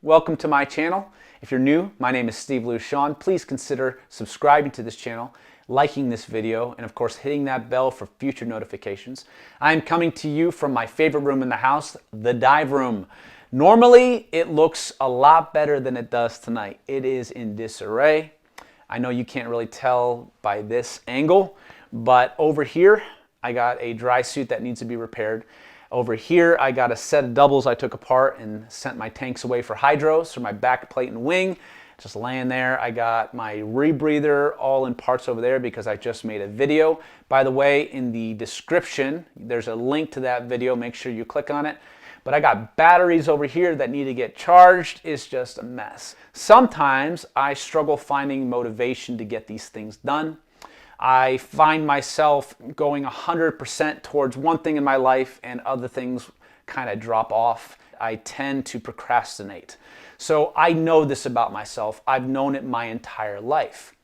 Welcome to my channel. If you're new, my name is Steve Lucian. Please consider subscribing to this channel, liking this video, and of course hitting that bell for future notifications. I'm coming to you from my favorite room in the house, the dive room. Normally, it looks a lot better than it does tonight. It is in disarray. I know you can't really tell by this angle, but over here, I got a dry suit that needs to be repaired. Over here, I got a set of doubles I took apart and sent my tanks away for hydros, so my back plate and wing, just laying there. I got my rebreather all in parts over there because I just made a video. By the way, in the description, there's a link to that video. Make sure you click on it. But I got batteries over here that need to get charged. It's just a mess. Sometimes I struggle finding motivation to get these things done. I find myself going 100% towards one thing in my life and other things kind of drop off. I tend to procrastinate. So I know this about myself. I've known it my entire life.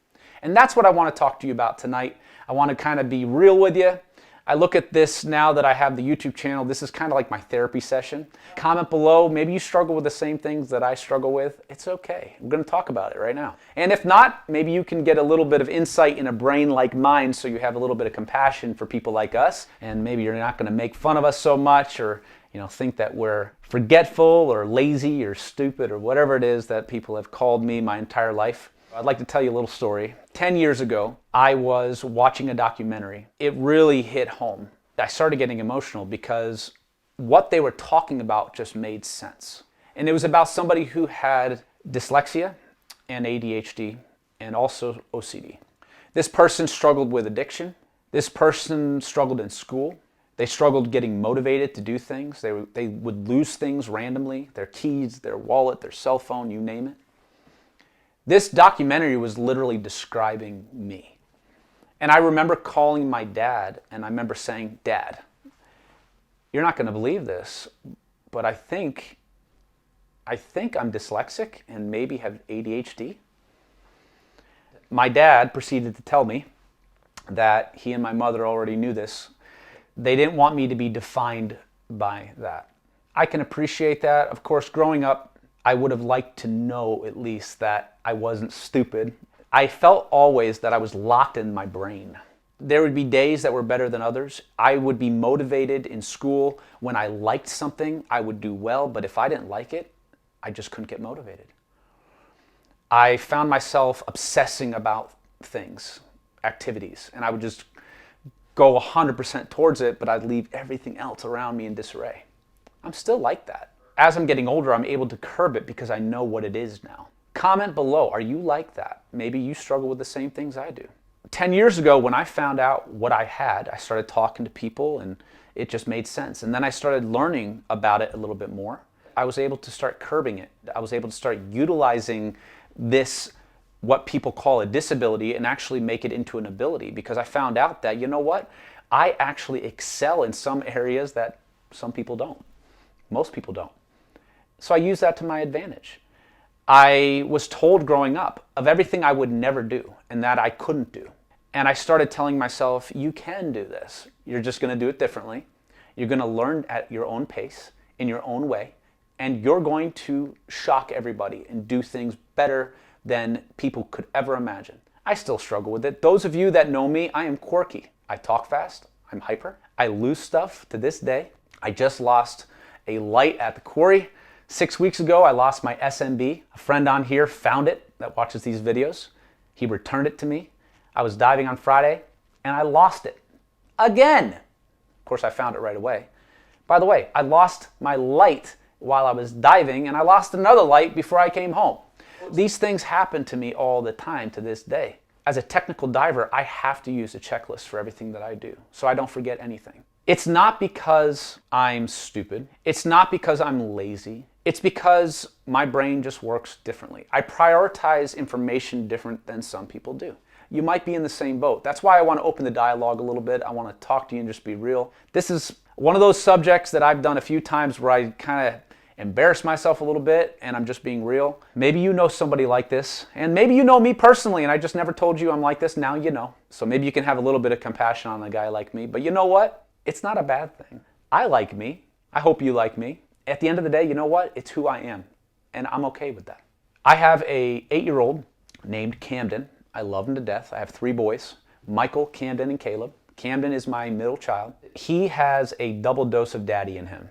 And that's what I want to talk to you about tonight. I want to kind of be real with you. I look at this now that I have the YouTube channel. This is kind of like my therapy session. Comment below. Maybe you struggle with the same things that I struggle with. It's okay. I'm going to talk about it right now. And if not, maybe you can get a little bit of insight in a brain like mine so you have a little bit of compassion for people like us. And maybe you're not going to make fun of us so much or think that we're forgetful or lazy or stupid or whatever it is that people have called me my entire life. I'd like to tell you a little story. 10 years ago, I was watching a documentary. It really hit home. I started getting emotional because what they were talking about just made sense. And it was about somebody who had dyslexia and ADHD and also OCD. This person struggled with addiction. This person struggled in school. They struggled getting motivated to do things. They would lose things randomly, their keys, their wallet, their cell phone, you name it. This documentary was literally describing me. And I remember calling my dad and I remember saying, "Dad, you're not going to believe this, but I think I'm dyslexic and maybe have ADHD." My dad proceeded to tell me that he and my mother already knew this. They didn't want me to be defined by that. I can appreciate that. Of course, growing up, I would have liked to know at least that I wasn't stupid. I felt always that I was locked in my brain. There would be days that were better than others. I would be motivated in school. When I liked something, I would do well, but if I didn't like it, I just couldn't get motivated. I found myself obsessing about things, activities, and I would just go 100% towards it, but I'd leave everything else around me in disarray. I'm still like that. As I'm getting older, I'm able to curb it because I know what it is now. Comment below, are you like that? Maybe you struggle with the same things I do. 10 years ago, when I found out what I had, I started talking to people and it just made sense. And then I started learning about it a little bit more. I was able to start curbing it. I was able to start utilizing this, what people call a disability, and actually make it into an ability, because I found out that, you know what? I actually excel in some areas that some people don't. Most people don't. So I use that to my advantage. I was told growing up of everything I would never do and that I couldn't do. And I started telling myself, you can do this. You're just going to do it differently. You're going to learn at your own pace, in your own way, and you're going to shock everybody and do things better than people could ever imagine. I still struggle with it. Those of you that know me, I am quirky. I talk fast. I'm hyper. I lose stuff to this day. I just lost a light at the quarry. 6 weeks ago, I lost my SMB. A friend on here found it that watches these videos. He returned it to me. I was diving on Friday and I lost it again. Of course, I found it right away. By the way, I lost my light while I was diving and I lost another light before I came home. These things happen to me all the time to this day. As a technical diver, I have to use a checklist for everything that I do so I don't forget anything. It's not because I'm stupid. It's not because I'm lazy. It's because my brain just works differently. I prioritize information different than some people do. You might be in the same boat. That's why I want to open the dialogue a little bit. I want to talk to you and just be real. This is one of those subjects that I've done a few times where I kind of embarrass myself a little bit and I'm just being real. Maybe you know somebody like this, and maybe you know me personally and I just never told you I'm like this. Now you know. So maybe you can have a little bit of compassion on a guy like me. But you know what? It's not a bad thing. I like me. I hope you like me. At the end of the day, you know what? It's who I am. and I'm okay with that. I have a 8-year-old named Camden. I love him to death. I have 3 boys, Michael, Camden, and Caleb. Camden is my middle child. He has a double dose of daddy in him.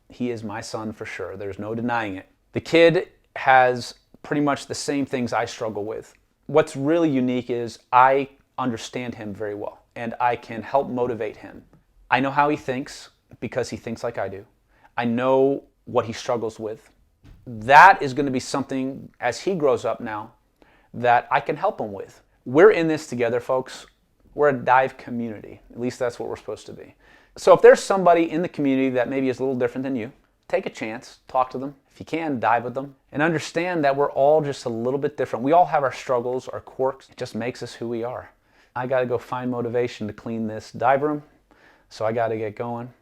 He is my son for sure. There's no denying it. The kid has pretty much the same things I struggle with. What's really unique is I understand him very well, and I can help motivate him. I know how he thinks because he thinks like I do. I know what he struggles with. That is going to be something, as he grows up now, that I can help him with. We're in this together, folks. We're a dive community. At least that's what we're supposed to be. So if there's somebody in the community that maybe is a little different than you, take a chance, talk to them. If you can, dive with them, and understand that we're all just a little bit different. We all have our struggles, our quirks. It just makes us who we are. I got to go find motivation to clean this dive room, so I got to get going.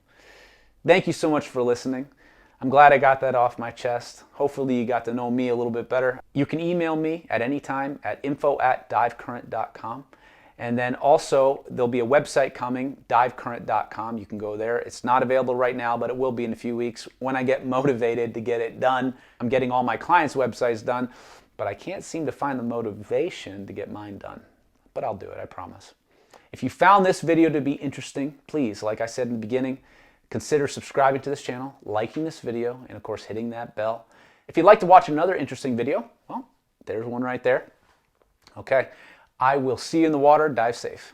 Thank you so much for listening. I'm glad I got that off my chest. Hopefully you got to know me a little bit better. You can email me at any time at info@divecurrent.com. And then also there'll be a website coming, divecurrent.com. You can go there. It's not available right now, but it will be in a few weeks when I get motivated to get it done. I'm getting all my clients' websites done, but I can't seem to find the motivation to get mine done. But I'll do it, I promise. If you found this video to be interesting, please, like I said in the beginning, consider subscribing to this channel, liking this video, and of course hitting that bell. If you'd like to watch another interesting video, well, there's one right there. Okay, I will see you in the water. Dive safe.